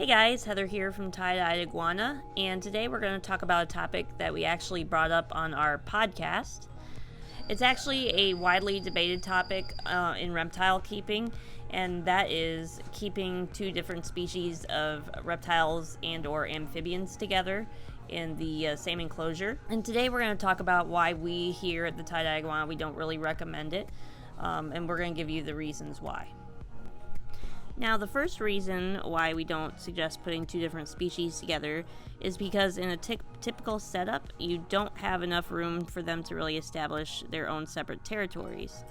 Hey guys, Heather here from Tye-Dyed Iguana, and today we're going to talk about a topic that we actually brought up on our podcast. It's actually a widely debated topic in reptile keeping, and that is keeping two different species of reptiles and or amphibians together in the same enclosure. And today we're going to talk about why we here at the Tye-Dyed Iguana, we don't really recommend it, and we're going to give you the reasons why. Now, the first reason why we don't suggest putting two different species together is because in a typical setup, you don't have enough room for them to really establish their own separate territories.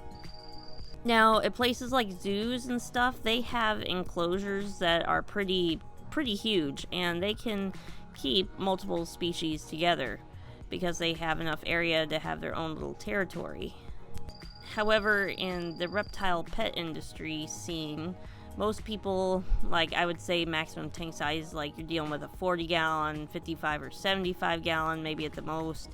Now, at places like zoos and stuff, they have enclosures that are pretty huge, and they can keep multiple species together because they have enough area to have their own little territory. However, in the reptile pet industry scene, most people, like I would say maximum tank size, like you're dealing with a 40 gallon, 55 or 75 gallon, maybe at the most,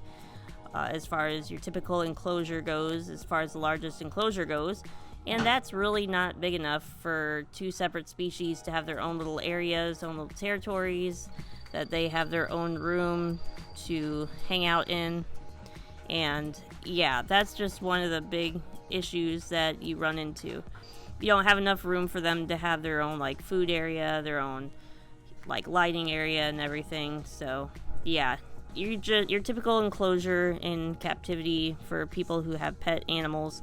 as far as your typical enclosure goes, as far as the largest enclosure goes. And that's really not big enough for two separate species to have their own little areas, own little territories, that they have their own room to hang out in. And yeah, that's just one of the big issues that you run into. You don't have enough room for them to have their own like food area, their own like lighting area and everything. So yeah, your typical enclosure in captivity for people who have pet animals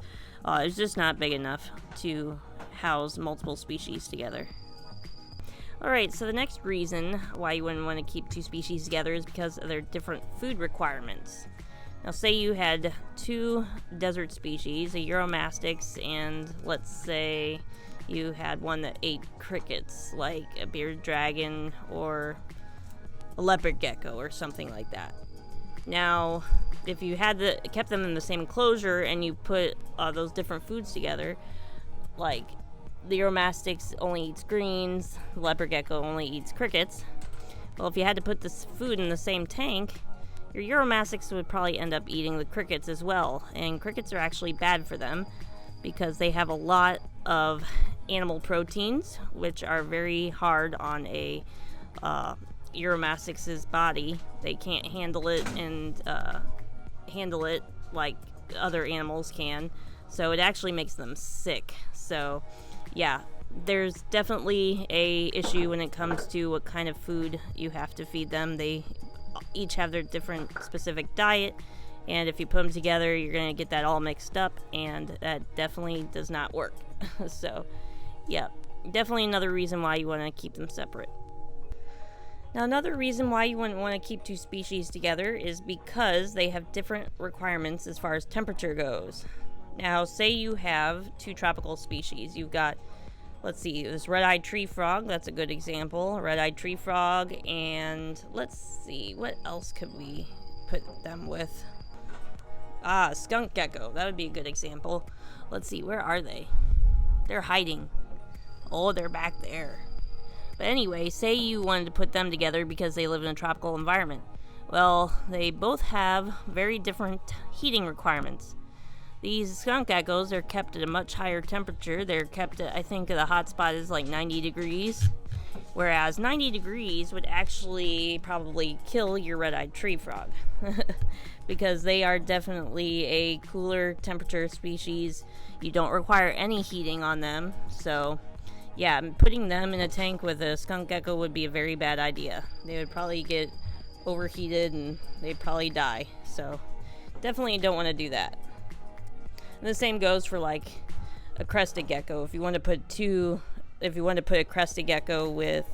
is just not big enough to house multiple species together. Alright, so the next reason why you wouldn't want to keep two species together is because of their different food requirements. Now, say you had two desert species, a Euromastix, and let's say you had one that ate crickets, like a bearded dragon or a leopard gecko or something like that. Now, if you kept them in the same enclosure and you put those different foods together, like the Euromastix only eats greens, the leopard gecko only eats crickets. Well, if you had to put this food in the same tank, your Euromastix would probably end up eating the crickets as well, and crickets are actually bad for them because they have a lot of animal proteins, which are very hard on a Euromastix's body. They can't handle it like other animals can, so it actually makes them sick. So yeah, there's definitely a issue when it comes to what kind of food you have to feed them. They each have their different specific diet, and if you put them together, you're going to get that all mixed up, and that definitely does not work. So yeah, definitely another reason why you want to keep them separate. Now, another reason why you wouldn't want to keep two species together is because they have different requirements as far as temperature goes. Now, say you have two tropical species. You've got, let's see, this red-eyed tree frog, that's a good example. Red-eyed tree frog, and let's see, what else could we put them with? Skunk gecko, that would be a good example. Let's see, where are they? They're hiding. Oh, they're back there. But anyway, say you wanted to put them together because they live in a tropical environment. Well, they both have very different heating requirements. These skunk geckos are kept at a much higher temperature. They're kept at, I think the hot spot is like 90 degrees. Whereas 90 degrees would actually probably kill your red-eyed tree frog. Because they are definitely a cooler temperature species. You don't require any heating on them. So yeah, putting them in a tank with a skunk gecko would be a very bad idea. They would probably get overheated and they'd probably die. So definitely don't want to do that. And the same goes for like a crested gecko. If you want to put a crested gecko with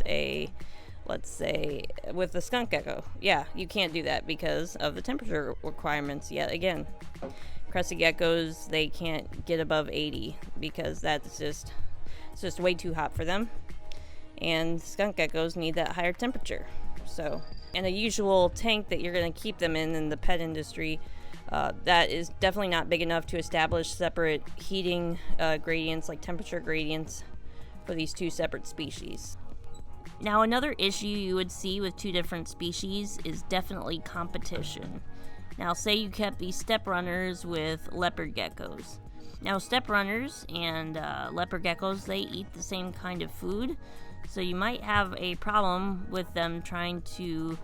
let's say with a skunk gecko, yeah, you can't do that because of the temperature requirements yet again. Crested geckos, they can't get above 80 because it's just way too hot for them. And skunk geckos need that higher temperature. So, and a usual tank that you're going to keep them in the pet industry, that is definitely not big enough to establish separate heating gradients, like temperature gradients, for these two separate species. Now, another issue you would see with two different species is definitely competition. Now, say you kept these step runners with leopard geckos. Now, step runners and leopard geckos, they eat the same kind of food, So you might have a problem with them trying to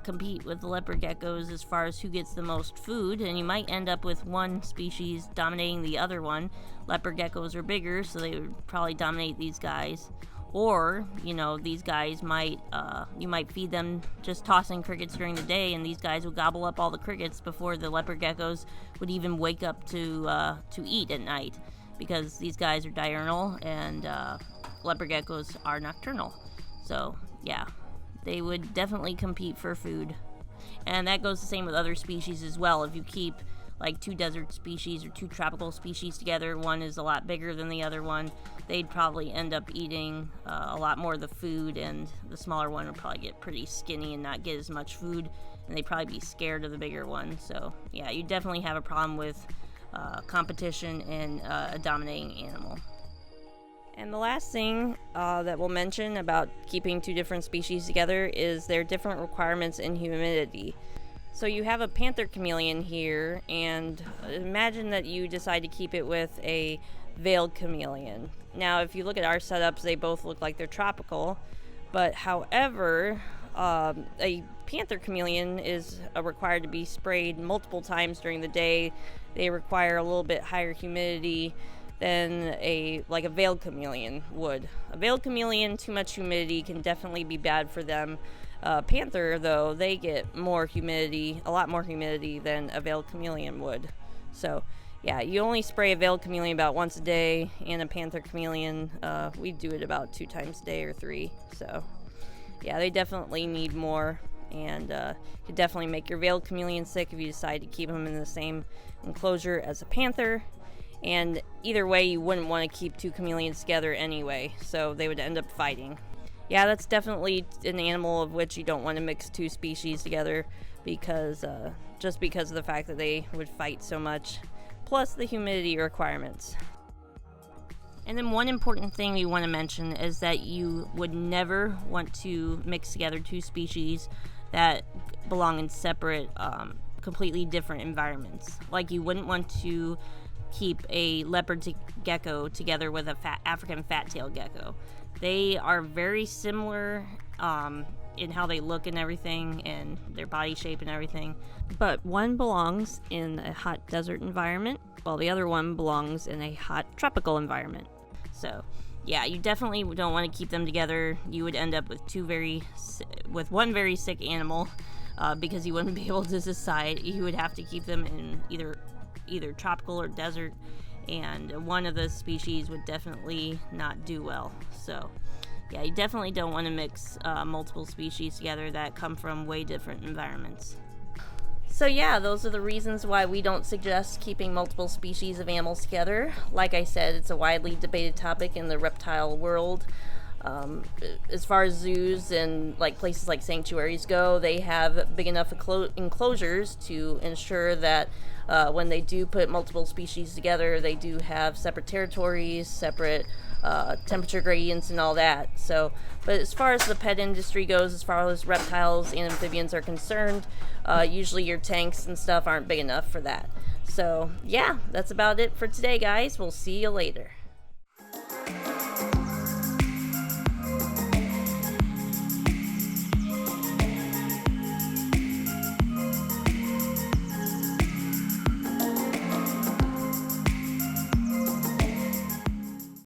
compete with the leopard geckos as far as who gets the most food, and you might end up with one species dominating the other one. Leopard geckos are bigger, so they would probably dominate these guys. Or, these guys might, you might feed them just tossing crickets during the day, and these guys would gobble up all the crickets before the leopard geckos would even wake up to eat at night, because these guys are diurnal and leopard geckos are nocturnal. So, yeah, they would definitely compete for food. And that goes the same with other species as well. If you keep like two desert species or two tropical species together, one is a lot bigger than the other one, they'd probably end up eating a lot more of the food, and the smaller one would probably get pretty skinny and not get as much food, and they'd probably be scared of the bigger one. So yeah, you definitely have a problem with competition in a dominating animal. And the last thing that we'll mention about keeping two different species together is their different requirements in humidity. So you have a panther chameleon here, and imagine that you decide to keep it with a veiled chameleon. Now, if you look at our setups, they both look like they're tropical, but however, a panther chameleon is required to be sprayed multiple times during the day. They require a little bit higher humidity than a veiled chameleon would. A veiled chameleon, too much humidity can definitely be bad for them. Panther, though, they get more humidity, a lot more humidity than a veiled chameleon would. So, yeah, you only spray a veiled chameleon about once a day, and a panther chameleon, we do it about 2 times a day or 3. So, yeah, they definitely need more, and could definitely make your veiled chameleon sick if you decide to keep them in the same enclosure as a panther. And either way, you wouldn't want to keep 2 chameleons together anyway, so they would end up fighting. Yeah, that's definitely an animal of which you don't want to mix 2 species together, because just because of the fact that they would fight so much, plus the humidity requirements. And then one important thing we want to mention is that you would never want to mix together 2 species that belong in separate, completely different environments. Like, you wouldn't want to keep a leopard gecko together with a African fat-tailed gecko. They are very similar in how they look and everything, and their body shape and everything. But one belongs in a hot desert environment, while the other one belongs in a hot tropical environment. So, yeah, you definitely don't want to keep them together. You would end up with one very sick animal, because you wouldn't be able to decide. You would have to keep them in either tropical or desert, and one of the species would definitely not do well. So yeah, you definitely don't want to mix multiple species together that come from way different environments. So yeah, those are the reasons why we don't suggest keeping multiple species of animals together. Like I said, it's a widely debated topic in the reptile world. As far as zoos and places like sanctuaries go, they have big enough enclosures to ensure that when they do put multiple species together, they do have separate territories, separate temperature gradients and all that. So, but as far as the pet industry goes, as far as reptiles and amphibians are concerned, usually your tanks and stuff aren't big enough for that. So yeah, that's about it for today, guys. We'll see you later.